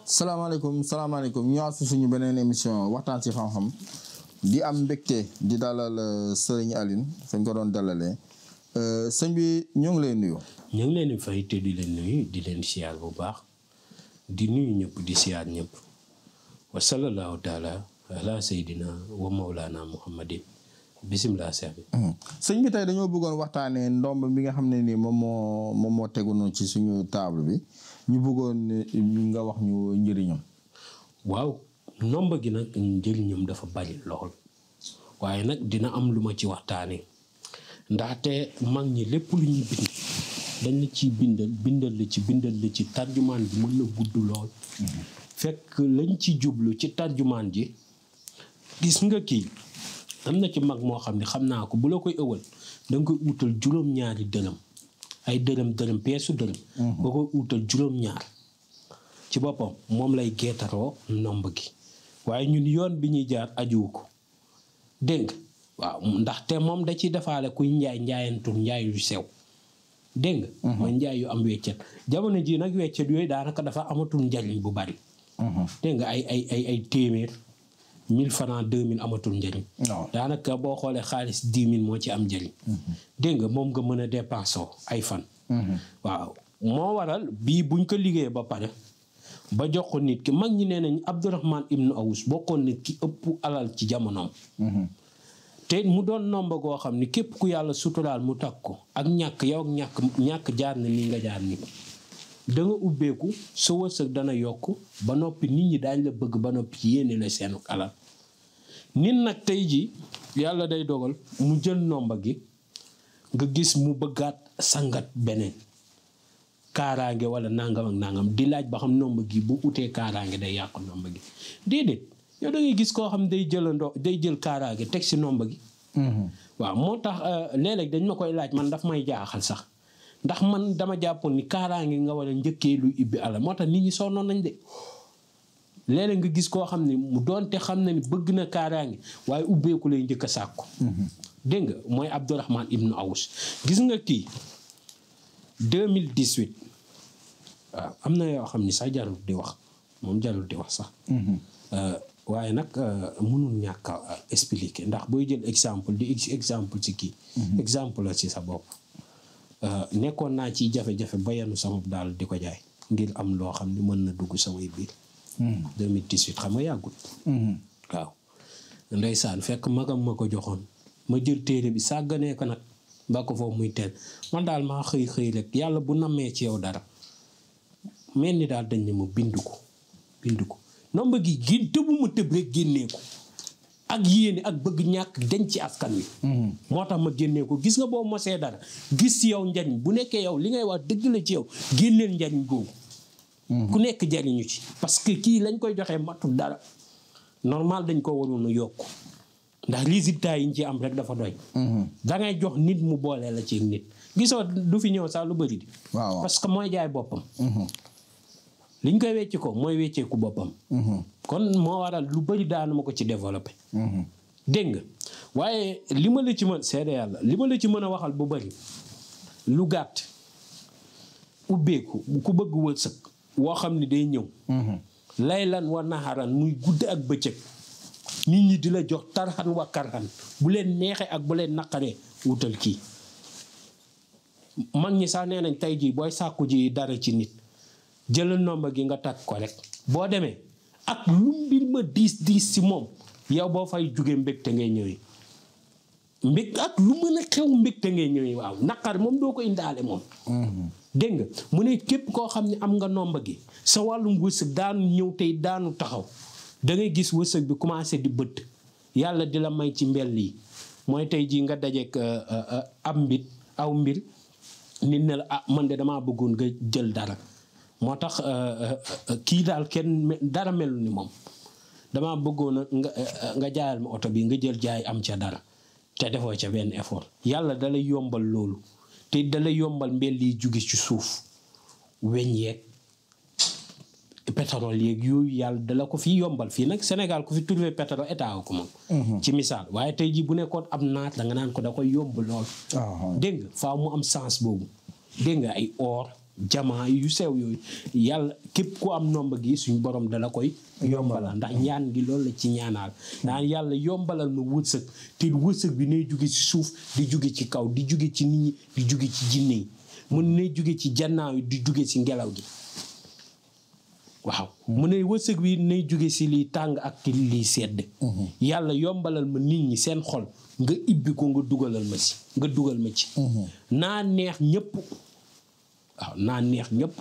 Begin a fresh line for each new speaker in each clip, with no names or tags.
salaamaaleykum ñëwaat si suñu beneen émission waxtaan si xam-xam di am mbégte di dalal sëriñ Aline fañ ko doon dalalee sëñ bi ñoo ngi lay nuyu.
ñu ngi leen di fay te di leen nuyu di leen siyaar bu baax di nuyu ñëpp di siyaar ñëpp wa sallallahu taala ala sayyidina wa mawlana muhammadin bisimilah seex bi.
sëñ bi tey dañoo bëggoon waxtaanee ndomb bi nga xam ne nii moom moo tegu noonu ci suñu table bi ñu bëggoon nga wax ñu njëriñam.
waaw ndomb gi nag njëriñam dafa bari lool waaye nag dina am lu ma ci waxtaanee ndaxte mag ñi lépp lu ñuy bind dañ la ciy bindal la ci tarjumaan bi mën na gudd lool. fekk lañ ci jublu ci tarjumaan ji gis nga kii. am na ci mag moo xam ne xam naa ko bu la koy ëwal da nga koy utal juróom-ñaari dërëm ay dërëm peesu dërëm. nga koy utal juróom-ñaar ci boppam moom lay geetaroo ndomb gi waaye ñun yoon bi ñuy jaar ajuwu ko dégg nga waaw ndaxte moom da ciy defaale kuy njaayantu njaay yu sew dégg nga. mooy njaay yu am weccet jamono ji nag weccet yooyu daanaka dafa amatul njariñ bu bari. dégg nga ay téeméer. 1000 francs 2000 amatul njëriñ. daanaka boo xoolee xaalis 10 000 moo ci am njëriñ. dégg nga moom nga mën a dépensé ay fan. waaw moo waral bii buñ ko liggéeyee ba pare ba jox ko nit ki mag ñi nee nañ Abdurahman ibnu Awus bokkoon nit ki ëpp alal ci jamonoom. te mu doon nomba goo xam ni képp ku yàlla suturaal mu takk ko ak ñàkk yow ak ñàkk jaar na nii nga jaar nii. da nga ubbeeku sa wërsëg dana yokk ba noppi nit ñi daañ la bëgg ba noppi yéene la seenu alal nit nag tey ji yàlla day dogal mu jël nomba gi nga gis mu bëggaat sangat beneen kaaraange wala nangam ak nangam di laaj ba xam nomba gi bu utee kaaraange day yàqu nomba gi déedéet yow da ngay gis koo xam day jël kaaraange teg si nomba gi. waaw moo tax léeg-léeg dañ ma koy laaj man daf may jaaxal sax. ndax man dama jàppoon ni kaaraange nga war a njëkkee luy ibbi alal moo tax nit ñi sonnoon nañ de léeg-léeg nga gis koo xam ne mu doonte xam na ni bëgg na kaaraange waaye ubbeeku lay njëkk a sàkku. dégg nga mooy Abdurahman ibnu Awus gis nga kii 2018 waaw am na yoo xam ni sax jarul di wax moom jarul di wax sax. waaye nag mënul ñàkk a expliquer ndax booy jël exemple di exemple ci kii. exemple la ci sa bopp. nekkoon naa ci jafe-jafe ba yenu sama daal di ko jaay ngir am loo xam ne mën na dugg samay biir. 2018 xam nga yàggut. waaw ndeysaan fekk magam ma ko joxoon ma jël téere bi sàgganee ko nag ba ko foofu muy teel man daal maa xëy rek yàlla bu nammee ci yow dara mel ni daal dañ ne ma bind ko nomba gi tëbuma tëb rek génnee ko ak yéene ak bëgg ñàkk denc ci askan wi. moo tax ma génnee ko gis nga boo mosee dara gis ci yow njariñ bu nekkee yow li ngay wax dëgg la ci yow génneel njariñ googu. ku nekk jariñu ci parce que kii lañ koy joxee matul dara normal dañ ko waroon a yokk ndax résultat yi ñu ci am rek dafa doy. dangay jox nit mu boole la ci nit gisoo du fi ñëw sax lu bëri di. waaw parce que mooy jaay boppam. liñ koy wecci ko mooy wecceeku boppam. kon moo waral lu bëri daanu ma ko ci développé. dégg nga waaye li ma la ci mën seede yàlla li ma la ci mën a waxal bu bëri lu gàtt ubbeeku ku bëgg wërsëg woo xam ne day ñëw. laylan wa naharan muy gudd ak bëccëg nit ñi di la jox tarxan wa karxan bu leen neexee ak bu leen naqaree wutal kii mag ñi sax nee nañ tey jii booy sàkku ji dara ci nit. jëlal nomba gi nga takk ko rek boo demee ak lu mbir ma diis ci moom yow boo fay jóge mbégte ngay ñëwee ak lu mën a xew mbégte ngay ñëwee waaw naqar moom doo ko indaale moom. dégg nga mu ne képp koo xam ne am nga nomba gi sa wàllum wërsëg daanu ñëw tey daanu taxaw da ngay gis wërsëg bi commencé di bëtt yàlla di la may ci mbell yi mooy tey jii nga dajeek aw mbir nit ne la man de damaa bëggoon nga jël dara. moo tax kii daal kenn dara melu ni moom damaa bëggoon nga jaayal ma oto bi nga jël jaay am ca dara te defoo ca benn effort yàlla dalay yombal loolu te dalay yombal mbel yi jóge ci suuf weñ yeeg pétrole yeeg yooyu yàlla dala ko fi yombal fii nag Sénégal ku fi trouvé pétrole état ko moom. ci misaal waaye tey jii bu nekkoon ab naat la nga naan ko da koy yomb lool. dégg nga faaw mu am sens boobu dégg nga ay or jamaa yu sew yooyu yàlla képp ku am nomba gi suñ borom dala koy yombalal ndax ñaan gi loolu la ci ñaanaal naan yàlla yombalal ma wërsëg te wërsëg bi nay jóge ci suuf di jóge ci kaw di jóge ci nit ñi di jóge ci jinne yi mun nay jóge ci jannaaw yi di jóge ci ngelaw gi waaw mu ne wërsëg bi nay jóge ci liy tàng ak ci liy sedd yàlla yombalal ma nit ñi seen xol nga ibbi ko nga dugal ma ci naa neex ñëpp waaw naa neex ñëpp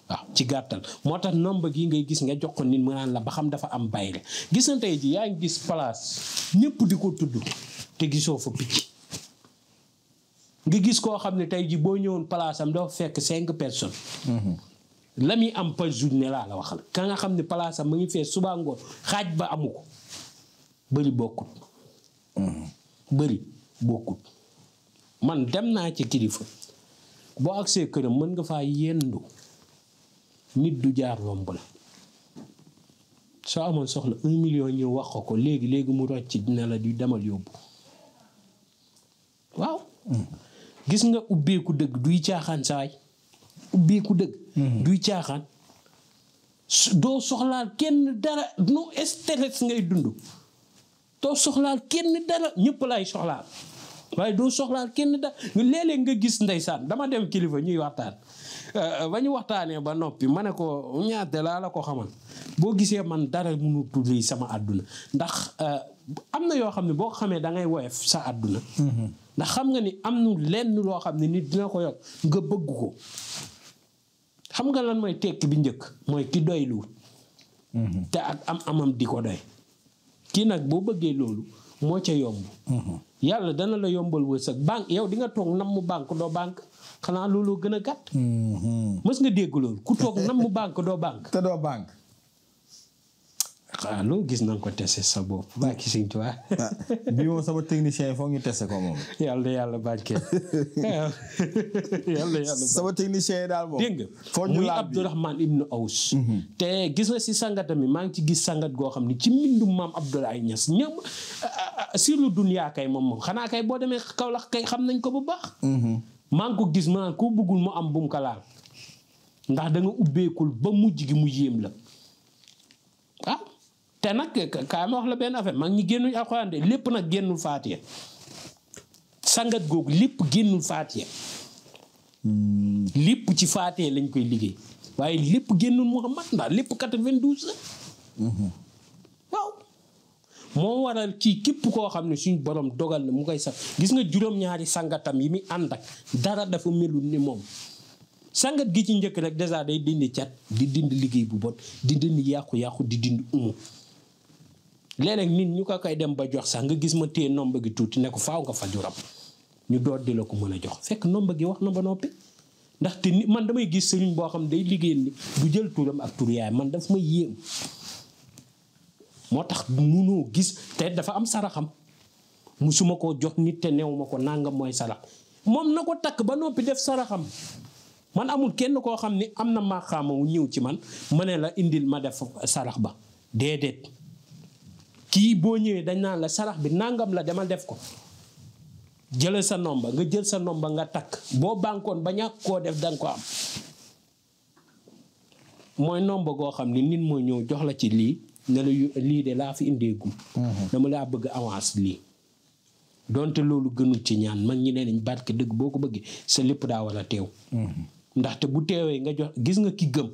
waaw ci gàttal moo tax nomba gi ngay gis nga jox ko nit mu naan la ba xam dafa am bayre gis na tey ji yaa ngi gis place ñëpp di ko tudd te gisoo fa picc nga gis koo xam ne tey ji boo ñëwoon place am dafa fekk 5 personnes la muy am par journée laa la waxal ka nga xam ne place am mu ngi fee suba ngoon xaaj ba amu ko bëri bokkut man dem naa ci kilifa boo agsee këram mën nga faa yendu nit du jaar romb la soo amoon soxla 1 million ñëw wax ko léegi mu rocc dina la di demal yóbbu waaw gis nga ubbeeku dëgg duy caaxaan saay ubbeeku dëgg duy caaxaan doo soxlaal kenn dara no stress ngay dund doo soxlaal kenn dara ñëpp lay soxlaal waaye doo soxlaal kenn dara léeg-léeg nga gis ndeysaan dama dem kilifa ñuy waxtaan ba ñu waxtaanee ba noppi ma ne ko ñaate laa la ko xamal boo gisee man dara mënu tuddi sama àdduna ndax am na yoo xam ne boo xamee da ngay woyof sa àdduna ndax xam nga ni am nu lenn loo xam ne nit dina ko yor nga bëgg ko xam nga lan mooy tekki bi njëkk mooy ki doylu te ak amam di ko doy kii nag boo bëggee loolu moo ca yomb yàlla dana la yombal wërsëg banque yow di nga toog nam mu banque doo banque xanaa looloo gën a gàtt mës nga dégg loolu ku toog nam mu banque doo banque
te doo banque
waaw loolu gis nañ ko teste sa bopp baa ki Sëñ Tuubaa
bii moom sama technicien yi foog ñu teste ko moom
yàlla barke yàlla
sama technicien yi daal moom
dégg nga muy Abdourahman ibnu Aws te gis nga si sangata mi maa ngi ci gis sangat goo xam ne ci mbindum maam Abdoulaye Niass ñoom si lu dunyaa kay moom xanaa kay boo demee Kaolack kay xam nañ ko bu baax maa ngi ko gis ma naan koo bëggul mu am bu mu ko laal ndax da nga ubbeekul ba mujj gi mu yéem la ah te nag kaa ma wax la benn affaire mag ñi génnuñ alxuraan de lépp nag génnul faatiya sangat googu lépp génnul faatiya lépp ci faatiya lañ koy liggéey waaye lépp génnul Muhammad ndax lépp 92 la waaw moo waral ci képp koo xam ne suñ borom dogal na mu koy sax gis nga juróom-ñaari sangatam yi muy ànd ak dara dafa melul ni moom sangat gi ci njëkk rek dèjà day dindi cat di dindi liggéey bu bon di dindi yàqu-yàqu di dindi umu léeg-léeg nit ñu ko koy dem ba jox sax nga gis ma téye nomba gi tuuti ne ko faaw nga faju rab ñu door di la ko mën a jox fekk nomba gi wax na ba noppi ndaxte nit man damay gis sëriñ boo xam day liggéey ni du jël turam ak tur yaay man daf ma yéem moo tax munoo gis te dafa am saraxam musuma koo jox nit te new ma ko nangam mooy sarax moom na ko takk ba noppi def saraxam man amul kenn koo xam ni am na maqaama wu ñëw ci man ma ne la indil ma def sarax ba déedéet kii boo ñëwee dañ naan la sarax bi nangam la demal def ko jëlal sa nomba nga jël sa nomba nga takk boo bànkoon ba ñàkk koo def danga ko am mooy nomba goo xam ni nit mooy ñëw jox la ci lii ne la lii de laa fi indeegul dama laa bëgg avance lii donte loolu gënul ci ñaan mag ñi ne nañ barke dëgg boo ko bëggee sa lépp daa war a teew ndaxte bu teewee nga jox gis nga ki gëm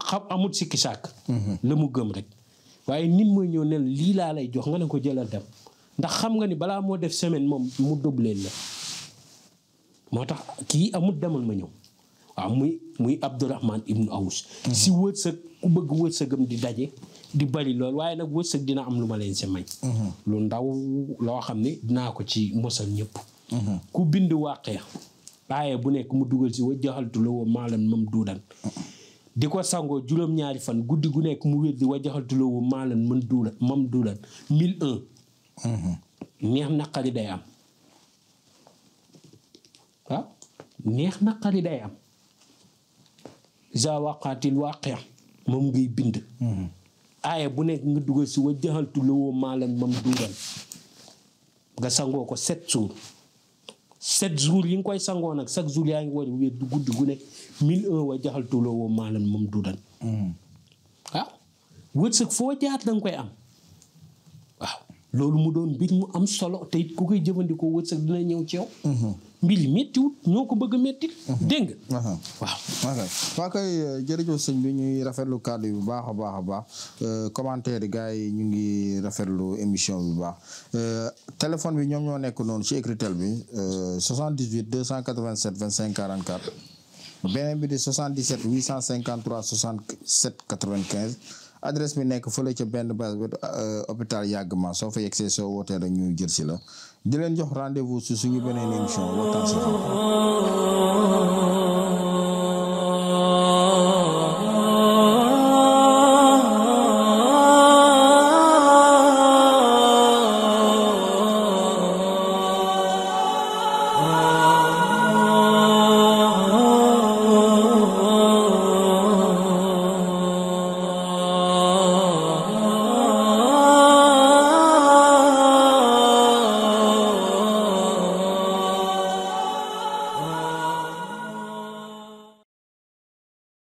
xam amul sikki sàkk la mu gëm rek waaye nit mooy ñëw ne lii laa lay jox nga ne ko jëlal dem ndax xam nga ni balaa moo def semaine moom mu doubleel la moo tax kii amul demal ma ñëw waaw muy Abdourahman ibnu Aws si wërsëg ku bëgg wërsëgam di daje di bari lool waaye nag wërsëg dina am lu ma leen si may lu ndaw loo xam ne dinaa ko ci mosal ñëpp ku bind wàqee aaye bu nekk mu dugal si wa jaxaltu la woo maalan mam duudan di ko sangoo juróom-ñaari fan guddi gu nekk mu wér di wa jaxaltu la woo maalan mam duudan 1001 neex naqari day am waaw neex naqari day am za waqaatil waaqi moom ngay bind aaya bu nekk nga dugal si wa jaxaltu la woo maalan mam duudan nga sangoo ko 7 jours 7 jours yi nga koy sangoo nag chaque jour yaa ngi war wér du guddi gu ne 1001 wa jaxal tuloo woo maalan moom dudan waaw wërsëg foo jaar danga koy am waaw loolu mu doon mbir mu am solo te it ku koy jëfandikoo wërsëg dina ñëw ci yow mbir yi méttiwut ñoo ko bëgg a métti dégg nga waaw
waa kay jërëjëf sëñ bi ñuy rafetlu kàddu yi bu baax a baax a baax commentaire yi gars yi ñu ngi rafetlu émission bi bu baax téléphone bi ñoom ñoo nekk noonu ci écritel bi 78 287 25 44 beneen bi di 77 853 67 95 adresse bi nekk fële ca benn base bi hôpital Yàggma soo fa yegsee soo wootee rek ñu jël si la di leen jox rendez-vous su suñu beneen émission waxtaan si xam-xam